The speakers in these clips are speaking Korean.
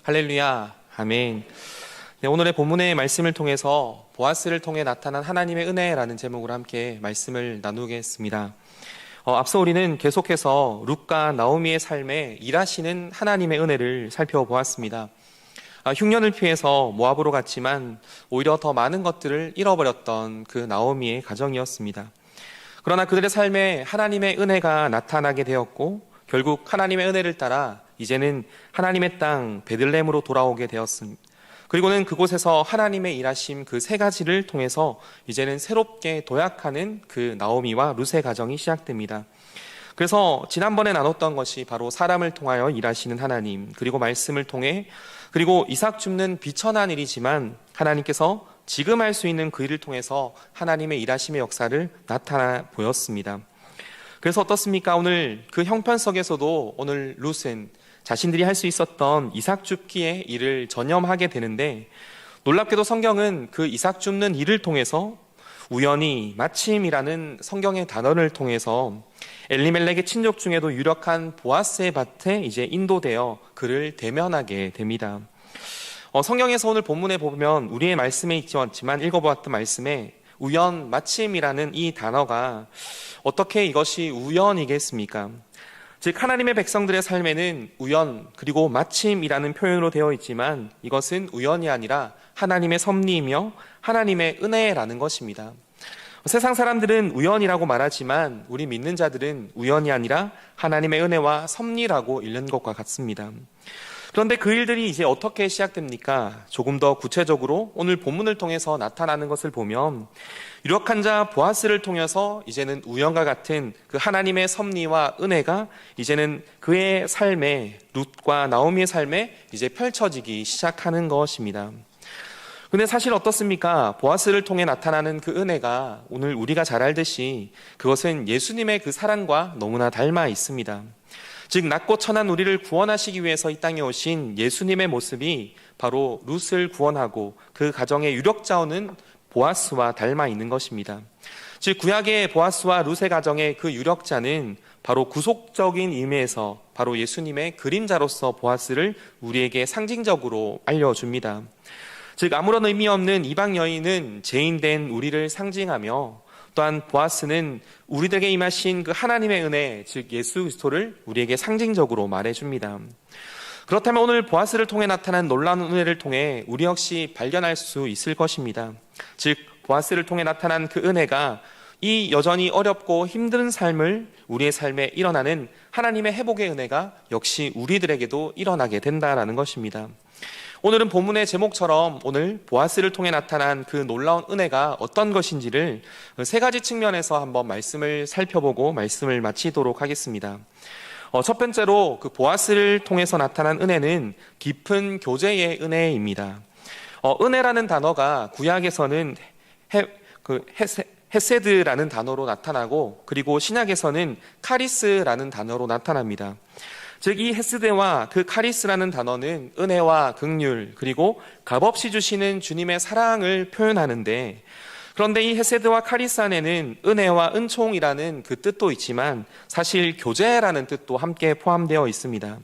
할렐루야, 아멘. 네, 오늘의 본문의 말씀을 통해서 보아스를 통해 나타난 하나님의 은혜라는 제목으로 함께 말씀을 나누겠습니다. 앞서 우리는 계속해서 룻과 나오미의 삶에 일하시는 하나님의 은혜를 살펴보았습니다. 흉년을 피해서 모압으로 갔지만 오히려 더 많은 것들을 잃어버렸던 그 나오미의 가정이었습니다. 그러나 그들의 삶에 하나님의 은혜가 나타나게 되었고 결국 하나님의 은혜를 따라 이제는 하나님의 땅 베들레헴으로 돌아오게 되었습니다. 그리고는 그곳에서 하나님의 일하심 그 세 가지를 통해서 이제는 새롭게 도약하는 그 나오미와 룻의 가정이 시작됩니다. 그래서 지난번에 나눴던 것이 바로 사람을 통하여 일하시는 하나님, 그리고 말씀을 통해, 그리고 이삭 줍는 비천한 일이지만 하나님께서 지금 할 수 있는 그 일을 통해서 하나님의 일하심의 역사를 나타나 보였습니다. 그래서 어떻습니까? 오늘 그 형편 속에서도 오늘 룻은 자신들이 할 수 있었던 이삭 줍기의 일을 전념하게 되는데, 놀랍게도 성경은 그 이삭 줍는 일을 통해서 우연히 마침이라는 성경의 단어를 통해서 엘리멜렉의 친족 중에도 유력한 보아스의 밭에 이제 인도되어 그를 대면하게 됩니다. 성경에서 오늘 본문에 보면 우리의 말씀에 있지 않지만 읽어보았던 말씀에 우연, 마침이라는 이 단어가 어떻게 이것이 우연이겠습니까? 즉 하나님의 백성들의 삶에는 우연 그리고 마침이라는 표현으로 되어 있지만 이것은 우연이 아니라 하나님의 섭리이며 하나님의 은혜라는 것입니다. 세상 사람들은 우연이라고 말하지만 우리 믿는 자들은 우연이 아니라 하나님의 은혜와 섭리라고 읽는 것과 같습니다. 그런데 그 일들이 이제 어떻게 시작됩니까? 조금 더 구체적으로 오늘 본문을 통해서 나타나는 것을 보면 유력한 자 보아스를 통해서 이제는 우연과 같은 그 하나님의 섭리와 은혜가 이제는 그의 삶에, 룻과 나오미의 삶에 이제 펼쳐지기 시작하는 것입니다. 근데 사실 어떻습니까? 보아스를 통해 나타나는 그 은혜가 오늘 우리가 잘 알듯이 그것은 예수님의 그 사랑과 너무나 닮아 있습니다. 즉 낮고 천한 우리를 구원하시기 위해서 이 땅에 오신 예수님의 모습이 바로 룻을 구원하고 그 가정의 유력자오는 보아스와 닮아 있는 것입니다. 즉 구약의 보아스와 룻의 가정의 그 유력자는 바로 구속적인 의미에서 바로 예수님의 그림자로서 보아스를 우리에게 상징적으로 알려줍니다. 즉 아무런 의미 없는 이방 여인은 죄인된 우리를 상징하며 또한 보아스는 우리들에게 임하신 그 하나님의 은혜, 즉 예수 그리스도를 우리에게 상징적으로 말해줍니다. 그렇다면 오늘 보아스를 통해 나타난 놀라운 은혜를 통해 우리 역시 발견할 수 있을 것입니다. 즉 보아스를 통해 나타난 그 은혜가 이 여전히 어렵고 힘든 삶을 우리의 삶에 일어나는 하나님의 회복의 은혜가 역시 우리들에게도 일어나게 된다라는 것입니다. 오늘은 본문의 제목처럼 오늘 보아스를 통해 나타난 그 놀라운 은혜가 어떤 것인지를 세 가지 측면에서 한번 말씀을 살펴보고 말씀을 마치도록 하겠습니다. 첫 번째로 그 보아스를 통해서 나타난 은혜는 깊은 교제의 은혜입니다. 은혜라는 단어가 구약에서는 헤세드라는 단어로 나타나고 그리고 신약에서는 카리스라는 단어로 나타납니다. 즉 이 헤스데와 그 카리스라는 단어는 은혜와 긍휼 그리고 값없이 주시는 주님의 사랑을 표현하는데, 그런데 이 헤세드와 카리스 안에는 은혜와 은총이라는 그 뜻도 있지만 사실 교제라는 뜻도 함께 포함되어 있습니다.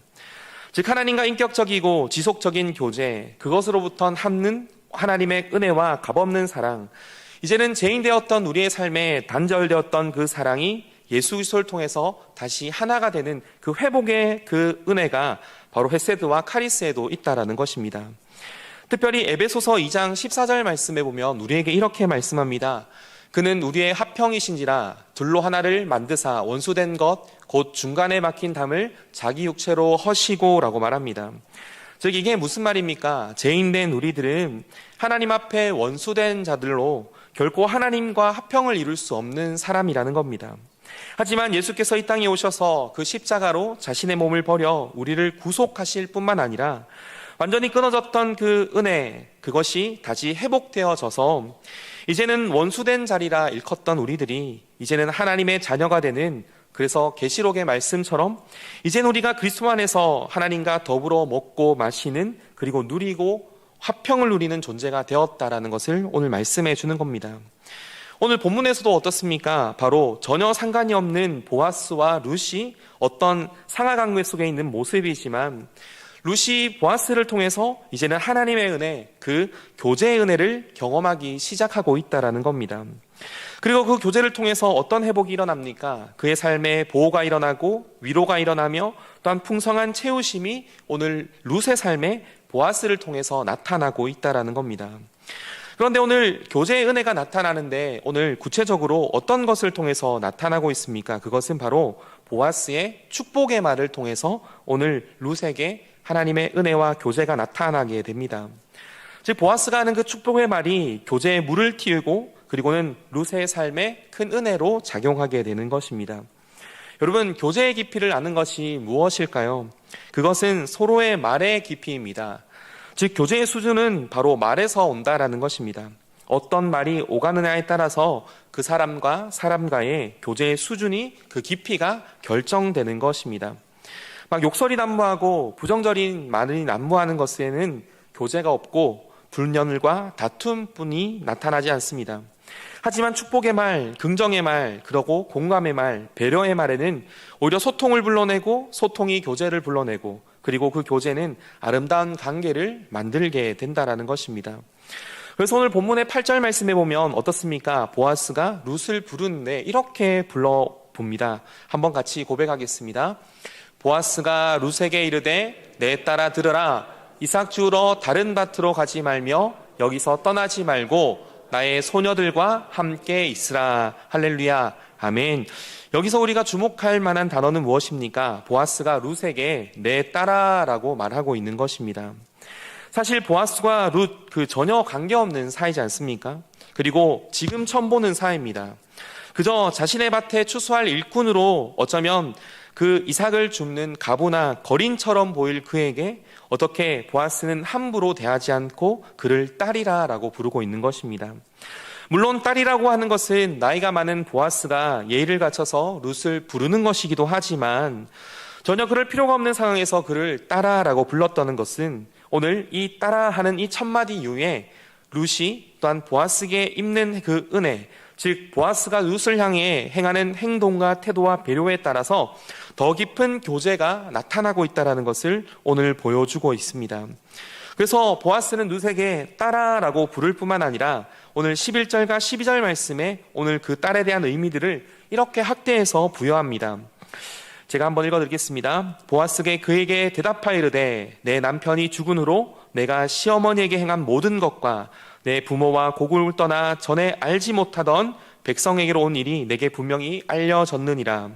즉 하나님과 인격적이고 지속적인 교제, 그것으로부터 함는 하나님의 은혜와 값없는 사랑, 이제는 죄인 되었던 우리의 삶에 단절되었던 그 사랑이 예수 그리스도를 통해서 다시 하나가 되는 그 회복의 그 은혜가 바로 헤세드와 카리스에도 있다라는 것입니다. 특별히 에베소서 2장 14절 말씀에 보면 우리에게 이렇게 말씀합니다. 그는 우리의 합형이신지라 둘로 하나를 만드사 원수된 것 곧 중간에 막힌 담을 자기 육체로 허시고 라고 말합니다. 즉 이게 무슨 말입니까? 죄인된 우리들은 하나님 앞에 원수된 자들로 결코 하나님과 합형을 이룰 수 없는 사람이라는 겁니다. 하지만 예수께서 이 땅에 오셔서 그 십자가로 자신의 몸을 버려 우리를 구속하실 뿐만 아니라 완전히 끊어졌던 그 은혜, 그것이 다시 회복되어져서 이제는 원수된 자리라 일컫던 우리들이 이제는 하나님의 자녀가 되는, 그래서 계시록의 말씀처럼 이제는 우리가 그리스도 안에서 하나님과 더불어 먹고 마시는 그리고 누리고 화평을 누리는 존재가 되었다라는 것을 오늘 말씀해 주는 겁니다. 오늘 본문에서도 어떻습니까? 바로 전혀 상관이 없는 보아스와 룻이 어떤 상하 관계 속에 있는 모습이지만 룻이 보아스를 통해서 이제는 하나님의 은혜, 그 교제의 은혜를 경험하기 시작하고 있다라는 겁니다. 그리고 그 교제를 통해서 어떤 회복이 일어납니까? 그의 삶에 보호가 일어나고 위로가 일어나며 또한 풍성한 채우심이 오늘 룻의 삶에 보아스를 통해서 나타나고 있다라는 겁니다. 그런데 오늘 교제의 은혜가 나타나는데 오늘 구체적으로 어떤 것을 통해서 나타나고 있습니까? 그것은 바로 보아스의 축복의 말을 통해서 오늘 룻에게 하나님의 은혜와 교제가 나타나게 됩니다. 즉 보아스가 하는 그 축복의 말이 교제에 물을 틔우고 그리고는 룻의 삶에 큰 은혜로 작용하게 되는 것입니다. 여러분, 교제의 깊이를 아는 것이 무엇일까요? 그것은 서로의 말의 깊이입니다. 즉 교제의 수준은 바로 말에서 온다라는 것입니다. 어떤 말이 오가느냐에 따라서 그 사람과 사람과의 교제의 수준이 그 깊이가 결정되는 것입니다. 막 욕설이 난무하고 부정적인 말이 난무하는 것에는 교제가 없고 불륜과 다툼뿐이 나타나지 않습니다. 하지만 축복의 말, 긍정의 말, 그러고 공감의 말, 배려의 말에는 오히려 소통을 불러내고 소통이 교제를 불러내고 그리고 그 교제는 아름다운 관계를 만들게 된다라는 것입니다. 그래서 오늘 본문의 8절 말씀에 보면 어떻습니까? 보아스가 룻을 부르는데 이렇게 불러봅니다. 한번 같이 고백하겠습니다. 보아스가 룻에게 이르되 내 딸아 들으라. 이삭 주우러 다른 밭으로 가지 말며 여기서 떠나지 말고 나의 소녀들과 함께 있으라. 할렐루야. 아멘. 여기서 우리가 주목할 만한 단어는 무엇입니까? 보아스가 룻에게 내 딸아라고 말하고 있는 것입니다. 사실 보아스와 룻 전혀 관계없는 사이지 않습니까? 그리고 지금 처음 보는 사이입니다. 그저 자신의 밭에 추수할 일꾼으로 어쩌면 그 이삭을 줍는 가부나 거린처럼 보일 그에게 어떻게 보아스는 함부로 대하지 않고 그를 딸이라라고 부르고 있는 것입니다. 물론 딸이라고 하는 것은 나이가 많은 보아스가 예의를 갖춰서 룻을 부르는 것이기도 하지만 전혀 그럴 필요가 없는 상황에서 그를 딸아라고 불렀다는 것은 오늘 이 딸아 하는 이 첫마디 이후에 룻이 또한 보아스에게 입는 그 은혜, 즉 보아스가 룻을 향해 행하는 행동과 태도와 배려에 따라서 더 깊은 교제가 나타나고 있다는 것을 오늘 보여주고 있습니다. 그래서 보아스는 룻에게 딸아라고 부를 뿐만 아니라 오늘 11절과 12절 말씀에 오늘 그 딸에 대한 의미들을 이렇게 확대해서 부여합니다. 제가 한번 읽어드리겠습니다. 보아스가 그에게 대답하이르되 내 남편이 죽은 후로 내가 시어머니에게 행한 모든 것과 내 부모와 고국을 떠나 전에 알지 못하던 백성에게로 온 일이 내게 분명히 알려졌느니라.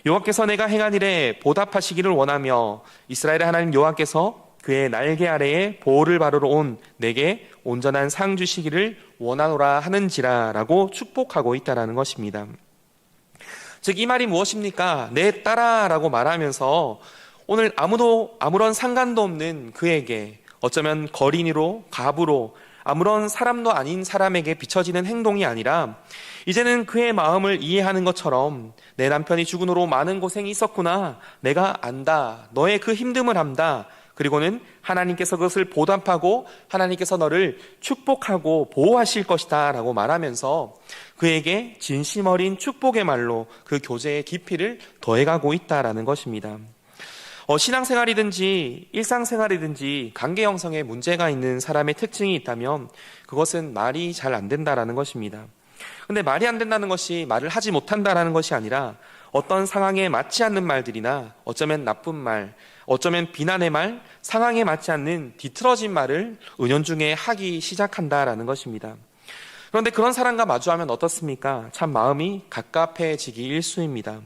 여호와께서 내가 행한 일에 보답하시기를 원하며 이스라엘의 하나님 여호와께서 그의 날개 아래에 보호를 바르러 온 내게 온전한 상 주시기를 원하노라 하는지라 라고 축복하고 있다는 것입니다. 즉 이 말이 무엇입니까? 내 딸아 라고 말하면서 오늘 아무런 상관도 없는 그에게 어쩌면 거린이로 가부로 아무런 사람도 아닌 사람에게 비춰지는 행동이 아니라 이제는 그의 마음을 이해하는 것처럼 내 남편이 죽은 후로 많은 고생이 있었구나. 내가 안다. 너의 그 힘듦을 안다. 그리고는 하나님께서 그것을 보답하고 하나님께서 너를 축복하고 보호하실 것이다 라고 말하면서 그에게 진심 어린 축복의 말로 그 교제의 깊이를 더해가고 있다라는 것입니다. 신앙생활이든지 일상생활이든지 관계 형성에 문제가 있는 사람의 특징이 있다면 그것은 말이 잘 안 된다라는 것입니다. 근데 말이 안 된다는 것이 말을 하지 못한다라는 것이 아니라 어떤 상황에 맞지 않는 말들이나 어쩌면 나쁜 말, 어쩌면 비난의 말, 상황에 맞지 않는 뒤틀어진 말을 은연중에 하기 시작한다라는 것입니다. 그런데 그런 사람과 마주하면 어떻습니까? 참 마음이 갑갑해지기 일쑤입니다.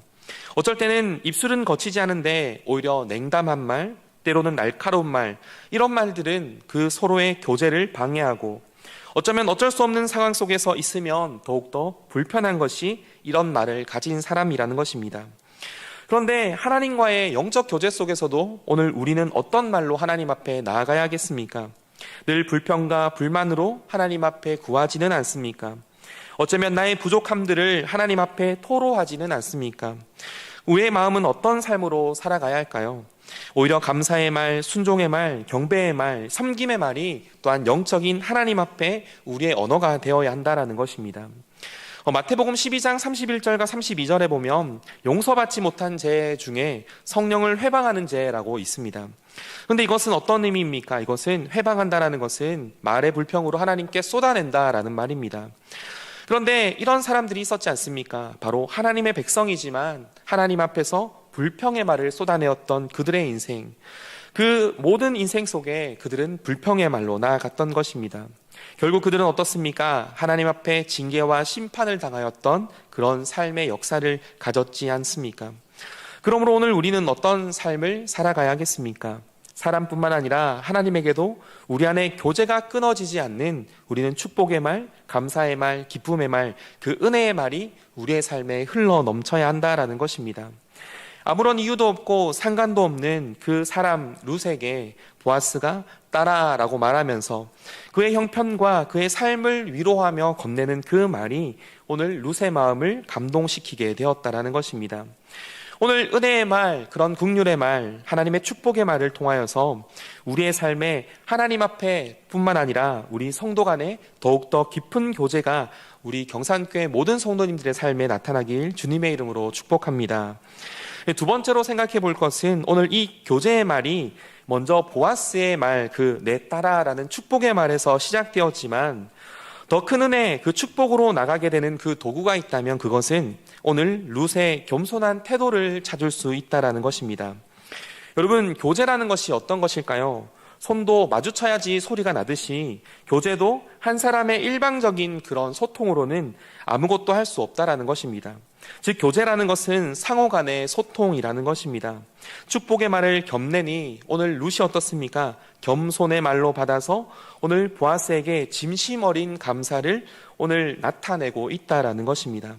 어쩔 때는 입술은 거치지 않은데 오히려 냉담한 말, 때로는 날카로운 말, 이런 말들은 그 서로의 교제를 방해하고 어쩌면 어쩔 수 없는 상황 속에서 있으면 더욱더 불편한 것이 이런 말을 가진 사람이라는 것입니다. 그런데 하나님과의 영적 교제 속에서도 오늘 우리는 어떤 말로 하나님 앞에 나아가야겠습니까? 늘 불평과 불만으로 하나님 앞에 구하지는 않습니까? 어쩌면 나의 부족함들을 하나님 앞에 토로하지는 않습니까? 우리의 마음은 어떤 삶으로 살아가야 할까요? 오히려 감사의 말, 순종의 말, 경배의 말, 섬김의 말이 또한 영적인 하나님 앞에 우리의 언어가 되어야 한다는 것입니다. 마태복음 12장 31절과 32절에 보면 용서받지 못한 죄 중에 성령을 회방하는 죄라고 있습니다. 그런데 이것은 어떤 의미입니까? 이것은 회방한다라는 것은 말의 불평으로 하나님께 쏟아낸다라는 말입니다. 그런데 이런 사람들이 있었지 않습니까? 바로 하나님의 백성이지만 하나님 앞에서 불평의 말을 쏟아내었던 그들의 인생, 그 모든 인생 속에 그들은 불평의 말로 나아갔던 것입니다. 결국 그들은 어떻습니까? 하나님 앞에 징계와 심판을 당하였던 그런 삶의 역사를 가졌지 않습니까? 그러므로 오늘 우리는 어떤 삶을 살아가야겠습니까? 사람뿐만 아니라 하나님에게도 우리 안에 교제가 끊어지지 않는, 우리는 축복의 말, 감사의 말, 기쁨의 말, 그 은혜의 말이 우리의 삶에 흘러 넘쳐야 한다라는 것입니다. 아무런 이유도 없고 상관도 없는 그 사람 룻에게 보아스가 딸아라고 말하면서 그의 형편과 그의 삶을 위로하며 건네는 그 말이 오늘 룻의 마음을 감동시키게 되었다라는 것입니다. 오늘 은혜의 말, 그런 긍휼의 말, 하나님의 축복의 말을 통하여서 우리의 삶에 하나님 앞에 뿐만 아니라 우리 성도 간에 더욱더 깊은 교제가 우리 경산교회 모든 성도님들의 삶에 나타나길 주님의 이름으로 축복합니다. 두 번째로 생각해 볼 것은 오늘 이 교제의 말이 먼저 보아스의 말, 그 내 딸아라는 축복의 말에서 시작되었지만 더 큰 은혜, 그 축복으로 나가게 되는 그 도구가 있다면 그것은 오늘 룻의 겸손한 태도를 찾을 수 있다라는 것입니다. 여러분, 교제라는 것이 어떤 것일까요? 손도 마주쳐야지 소리가 나듯이 교제도 한 사람의 일방적인 그런 소통으로는 아무것도 할 수 없다라는 것입니다. 즉 교제라는 것은 상호 간의 소통이라는 것입니다. 축복의 말을 겸내니 오늘 룻이 어떻습니까? 겸손의 말로 받아서 오늘 보아스에게 진심 어린 감사를 오늘 나타내고 있다라는 것입니다.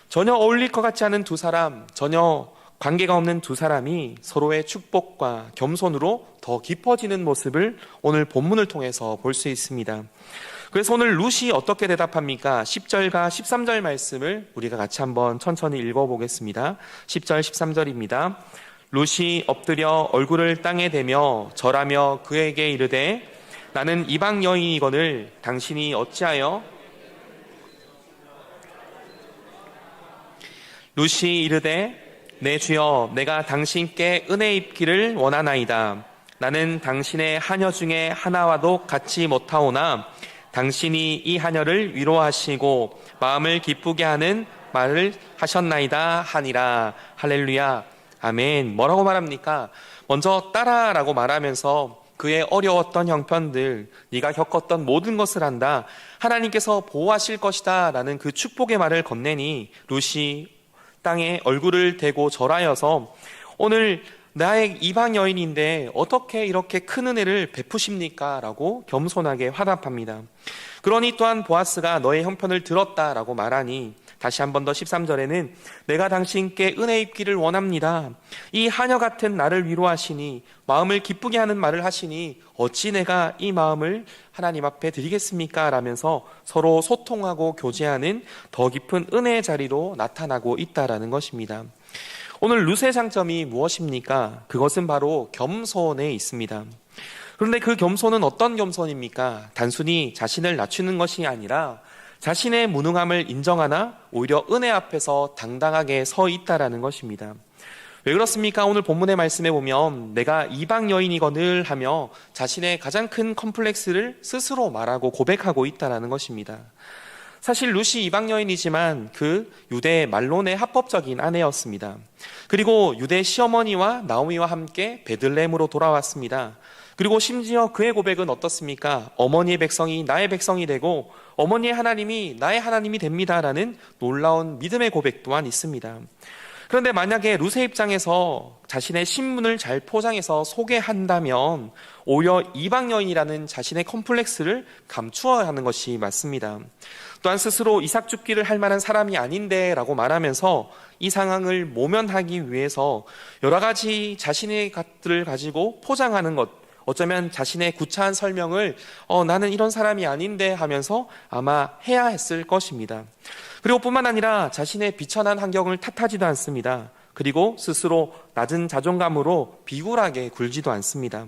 전혀 어울릴 것 같지 않은 두 사람, 전혀 관계가 없는 두 사람이 서로의 축복과 겸손으로 더 깊어지는 모습을 오늘 본문을 통해서 볼 수 있습니다. 그래서 오늘 룻이 어떻게 대답합니까? 10절과 13절 말씀을 우리가 같이 한번 천천히 읽어보겠습니다. 10절 13절입니다. 룻이 엎드려 얼굴을 땅에 대며 절하며 그에게 이르되 나는 이방 여인이거늘 당신이 어찌하여 룻이 이르되 내 주여 내가 당신께 은혜 입기를 원하나이다. 나는 당신의 하녀 중에 하나와도 같이 못하오나 당신이 이 하녀를 위로하시고 마음을 기쁘게 하는 말을 하셨나이다 하니라. 할렐루야. 아멘. 뭐라고 말합니까? 먼저 딸아라고 말하면서 그의 어려웠던 형편들, 네가 겪었던 모든 것을 안다, 하나님께서 보호하실 것이다 라는 그 축복의 말을 건네니 룻이 땅에 얼굴을 대고 절하여서 오늘 나의 이방 여인인데 어떻게 이렇게 큰 은혜를 베푸십니까? 라고 겸손하게 화답합니다. 그러니 또한 보아스가 너의 형편을 들었다라고 말하니 다시 한 번 더 13절에는 내가 당신께 은혜 입기를 원합니다. 이 하녀 같은 나를 위로하시니 마음을 기쁘게 하는 말을 하시니 어찌 내가 이 마음을 하나님 앞에 드리겠습니까? 라면서 서로 소통하고 교제하는 더 깊은 은혜의 자리로 나타나고 있다라는 것입니다. 오늘 룻의 장점이 무엇입니까? 그것은 바로 겸손에 있습니다. 그런데 그 겸손은 어떤 겸손입니까? 단순히 자신을 낮추는 것이 아니라 자신의 무능함을 인정하나 오히려 은혜 앞에서 당당하게 서 있다라는 것입니다. 왜 그렇습니까? 오늘 본문의 말씀에 보면 내가 이방 여인이거늘 하며 자신의 가장 큰 컴플렉스를 스스로 말하고 고백하고 있다라는 것입니다. 사실 룻이 이방 여인이지만 그 유대 말론의 합법적인 아내였습니다. 그리고 유대 시어머니와 나오미와 함께 베들레헴으로 돌아왔습니다. 그리고 심지어 그의 고백은 어떻습니까? 어머니의 백성이 나의 백성이 되고 어머니의 하나님이 나의 하나님이 됩니다라는 놀라운 믿음의 고백 또한 있습니다. 그런데 만약에 룻의 입장에서 자신의 신분을 잘 포장해서 소개한다면 오히려 이방 여인이라는 자신의 컴플렉스를 감추어야 하는 것이 맞습니다. 또한 스스로 이삭 죽기를 할 만한 사람이 아닌데 라고 말하면서 이 상황을 모면하기 위해서 여러 가지 자신의 것들을 가지고 포장하는 것, 어쩌면 자신의 구차한 설명을 나는 이런 사람이 아닌데 하면서 아마 해야 했을 것입니다. 그리고 뿐만 아니라 자신의 비천한 환경을 탓하지도 않습니다. 그리고 스스로 낮은 자존감으로 비굴하게 굴지도 않습니다.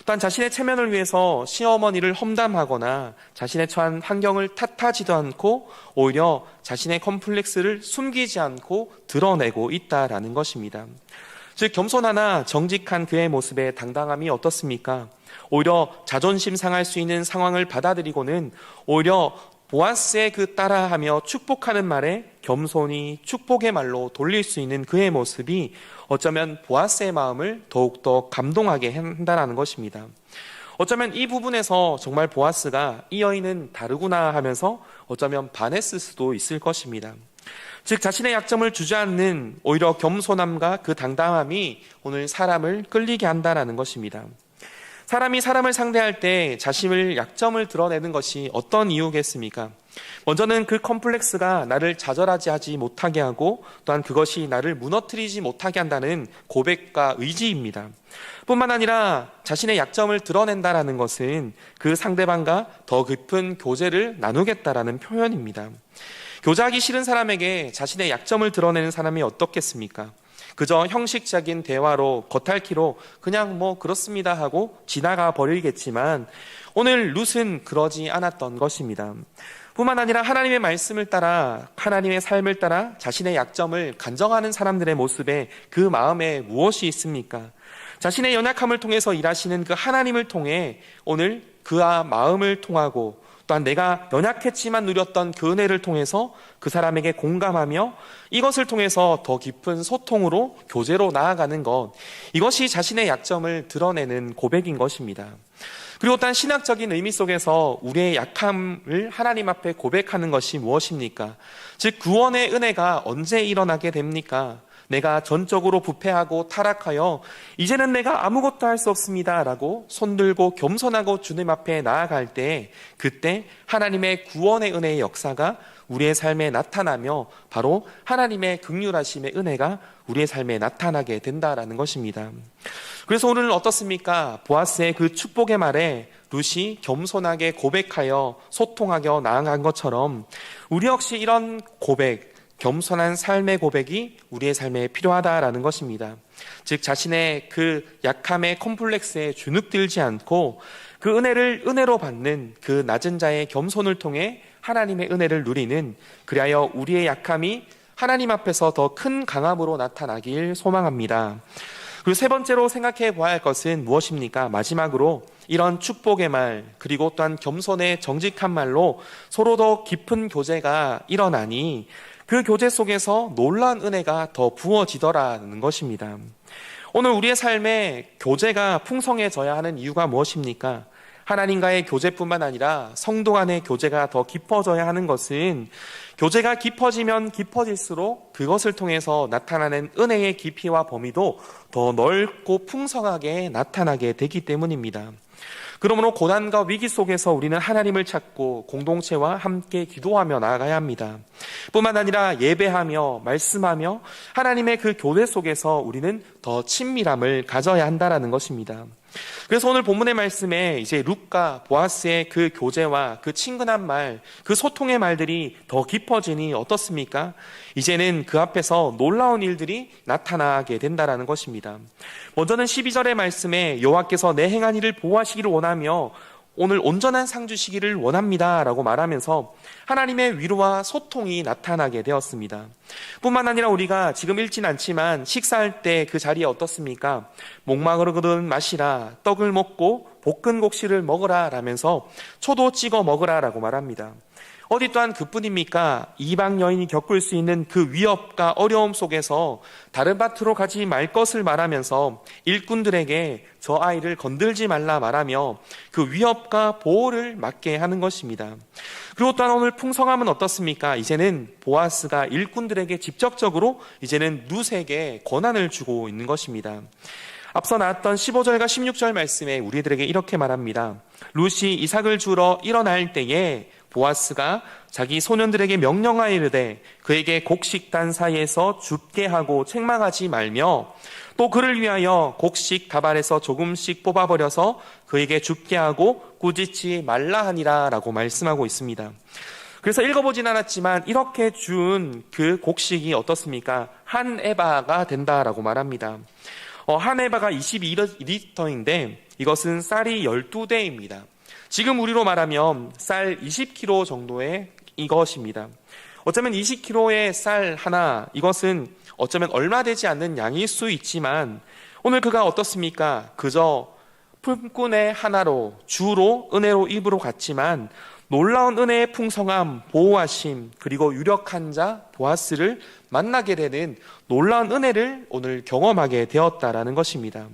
또한 자신의 체면을 위해서 시어머니를 험담하거나 자신의 처한 환경을 탓하지도 않고 오히려 자신의 컴플렉스를 숨기지 않고 드러내고 있다라는 것입니다. 즉 겸손하나 정직한 그의 모습의 당당함이 어떻습니까? 오히려 자존심 상할 수 있는 상황을 받아들이고는 오히려 보아스의 그 따라하며 축복하는 말에 겸손히 축복의 말로 돌릴 수 있는 그의 모습이 어쩌면 보아스의 마음을 더욱더 감동하게 한다는 것입니다. 어쩌면 이 부분에서 정말 보아스가 이 여인은 다르구나 하면서 어쩌면 반했을 수도 있을 것입니다. 즉 자신의 약점을 주저앉는 오히려 겸손함과 그 당당함이 오늘 사람을 끌리게 한다는 것입니다. 사람이 사람을 상대할 때 자신의 약점을 드러내는 것이 어떤 이유겠습니까? 먼저는 그 컴플렉스가 나를 좌절하지 하지 못하게 하고 또한 그것이 나를 무너뜨리지 못하게 한다는 고백과 의지입니다. 뿐만 아니라 자신의 약점을 드러낸다는 것은 그 상대방과 더 깊은 교제를 나누겠다라는 표현입니다. 교제하기 싫은 사람에게 자신의 약점을 드러내는 사람이 어떻겠습니까? 그저 형식적인 대화로 겉핥기로 그냥 뭐 그렇습니다 하고 지나가 버리겠지만 오늘 룻은 그러지 않았던 것입니다. 뿐만 아니라 하나님의 말씀을 따라 하나님의 삶을 따라 자신의 약점을 간정하는 사람들의 모습에 그 마음에 무엇이 있습니까? 자신의 연약함을 통해서 일하시는 그 하나님을 통해 오늘 그와 마음을 통하고 또한 내가 연약했지만 누렸던 그 은혜를 통해서 그 사람에게 공감하며 이것을 통해서 더 깊은 소통으로 교제로 나아가는 것, 이것이 자신의 약점을 드러내는 고백인 것입니다. 그리고 또한 신학적인 의미 속에서 우리의 약함을 하나님 앞에 고백하는 것이 무엇입니까? 즉 구원의 은혜가 언제 일어나게 됩니까? 내가 전적으로 부패하고 타락하여 이제는 내가 아무것도 할 수 없습니다 라고 손들고 겸손하고 주님 앞에 나아갈 때 그때 하나님의 구원의 은혜의 역사가 우리의 삶에 나타나며 바로 하나님의 긍휼하심의 은혜가 우리의 삶에 나타나게 된다라는 것입니다. 그래서 오늘은 어떻습니까? 보아스의 그 축복의 말에 룻이 겸손하게 고백하여 소통하여 나아간 것처럼 우리 역시 이런 고백, 겸손한 삶의 고백이 우리의 삶에 필요하다라는 것입니다. 즉 자신의 그 약함의 컴플렉스에 주눅들지 않고 그 은혜를 은혜로 받는 그 낮은 자의 겸손을 통해 하나님의 은혜를 누리는, 그리하여 우리의 약함이 하나님 앞에서 더 큰 강함으로 나타나길 소망합니다. 그리고 세 번째로 생각해 보아야 할 것은 무엇입니까? 마지막으로 이런 축복의 말 그리고 또한 겸손의 정직한 말로 서로 더 깊은 교제가 일어나니 그 교제 속에서 놀라운 은혜가 더 부어지더라는 것입니다. 오늘 우리의 삶에 교제가 풍성해져야 하는 이유가 무엇입니까? 하나님과의 교제뿐만 아니라 성도 간의 교제가 더 깊어져야 하는 것은 교제가 깊어지면 깊어질수록 그것을 통해서 나타나는 은혜의 깊이와 범위도 더 넓고 풍성하게 나타나게 되기 때문입니다. 그러므로 고난과 위기 속에서 우리는 하나님을 찾고 공동체와 함께 기도하며 나아가야 합니다. 뿐만 아니라 예배하며 말씀하며 하나님의 그 교회 속에서 우리는 더 친밀함을 가져야 한다는 것입니다. 그래서 오늘 본문의 말씀에 이제 룻과 보아스의 그 교제와 그 친근한 말, 그 소통의 말들이 더 깊어지니 어떻습니까? 이제는 그 앞에서 놀라운 일들이 나타나게 된다는 것입니다. 먼저는 12절의 말씀에 여호와께서 내 행한 일을 보호하시기를 원하며 오늘 온전한 상 주시기를 원합니다 라고 말하면서 하나님의 위로와 소통이 나타나게 되었습니다. 뿐만 아니라 우리가 지금 읽진 않지만 식사할 때 그 자리에 어떻습니까? 목마르거든 마시라, 떡을 먹고 볶은 곡식을 먹으라 라면서 초도 찍어 먹으라 라고 말합니다. 어디 또한 그뿐입니까? 이방 여인이 겪을 수 있는 그 위협과 어려움 속에서 다른 밭으로 가지 말 것을 말하면서 일꾼들에게 저 아이를 건들지 말라 말하며 그 위협과 보호를 맡게 하는 것입니다. 그리고 또한 오늘 풍성함은 어떻습니까? 이제는 보아스가 일꾼들에게 직접적으로 이제는 룻에게 권한을 주고 있는 것입니다. 앞서 나왔던 15절과 16절 말씀에 우리들에게 이렇게 말합니다. 룻이 이삭을 주러 일어날 때에 보아스가 자기 소년들에게 명령하여 이르되 그에게 곡식단 사이에서 줍게 하고 책망하지 말며 또 그를 위하여 곡식 다발에서 조금씩 뽑아버려서 그에게 줍게 하고 꾸짖지 말라 하니라 라고 말씀하고 있습니다. 그래서 읽어보진 않았지만 이렇게 준 그 곡식이 어떻습니까? 한 에바가 된다라고 말합니다. 한 에바가 22리터인데 이것은 쌀이 12대입니다. 지금 우리로 말하면 쌀 20kg 정도의 이것입니다. 어쩌면 20kg의 쌀 하나, 이것은 어쩌면 얼마 되지 않는 양일 수 있지만 오늘 그가 어떻습니까? 그저 품꾼의 하나로 주로 은혜로 입으로 갔지만 놀라운 은혜의 풍성함, 보호하심, 그리고 유력한 자 보아스를 만나게 되는 놀라운 은혜를 오늘 경험하게 되었다라는 것입니다.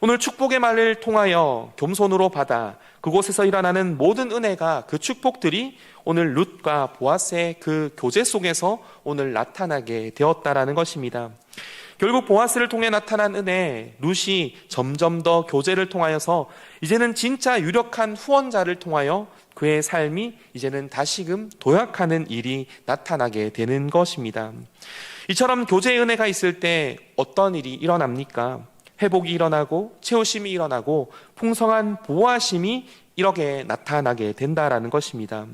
오늘 축복의 말을 통하여 겸손으로 받아 그곳에서 일어나는 모든 은혜가, 그 축복들이 오늘 룻과 보아스의 그 교제 속에서 오늘 나타나게 되었다라는 것입니다. 결국 보아스를 통해 나타난 은혜, 룻이 점점 더 교제를 통하여서 이제는 진짜 유력한 후원자를 통하여 그의 삶이 이제는 다시금 도약하는 일이 나타나게 되는 것입니다. 이처럼 교제의 은혜가 있을 때 어떤 일이 일어납니까? 회복이 일어나고 채우심이 일어나고 풍성한 보호하심이 이렇게 나타나게 된다라는 것입니다.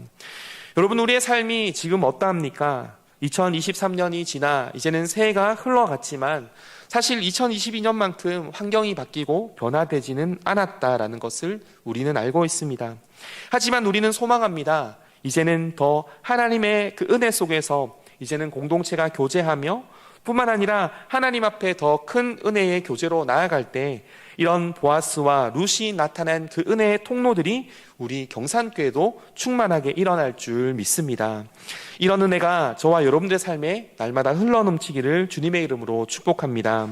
여러분, 우리의 삶이 지금 어떠합니까? 2023년이 지나 이제는 새해가 흘러갔지만 사실 2022년만큼 환경이 바뀌고 변화되지는 않았다라는 것을 우리는 알고 있습니다. 하지만 우리는 소망합니다. 이제는 더 하나님의 그 은혜 속에서 이제는 공동체가 교제하며 뿐만 아니라 하나님 앞에 더 큰 은혜의 교제로 나아갈 때 이런 보아스와 룻이 나타난 그 은혜의 통로들이 우리 경산교회도 충만하게 일어날 줄 믿습니다. 이런 은혜가 저와 여러분들의 삶에 날마다 흘러넘치기를 주님의 이름으로 축복합니다.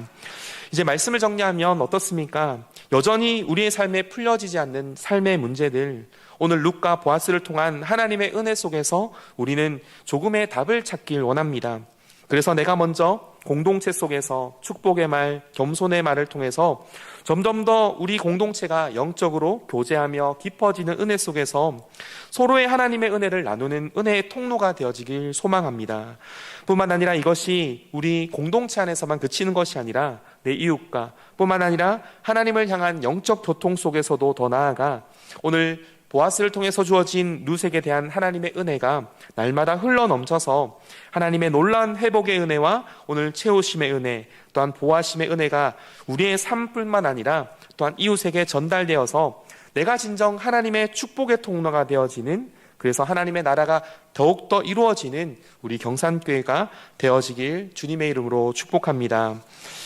이제 말씀을 정리하면 어떻습니까? 여전히 우리의 삶에 풀려지지 않는 삶의 문제들, 오늘 룻과 보아스를 통한 하나님의 은혜 속에서 우리는 조금의 답을 찾길 원합니다. 그래서 내가 먼저 공동체 속에서 축복의 말, 겸손의 말을 통해서 점점 더 우리 공동체가 영적으로 교제하며 깊어지는 은혜 속에서 서로의 하나님의 은혜를 나누는 은혜의 통로가 되어지길 소망합니다. 뿐만 아니라 이것이 우리 공동체 안에서만 그치는 것이 아니라 내 이웃과 뿐만 아니라 하나님을 향한 영적 교통 속에서도 더 나아가 오늘 보아스를 통해서 주어진 룻에게 대한 하나님의 은혜가 날마다 흘러넘쳐서 하나님의 놀라운 회복의 은혜와 오늘 채우심의 은혜, 또한 보호하심의 은혜가 우리의 삶뿐만 아니라 또한 이웃에게 전달되어서 내가 진정 하나님의 축복의 통로가 되어지는, 그래서 하나님의 나라가 더욱더 이루어지는 우리 경산교회가 되어지길 주님의 이름으로 축복합니다.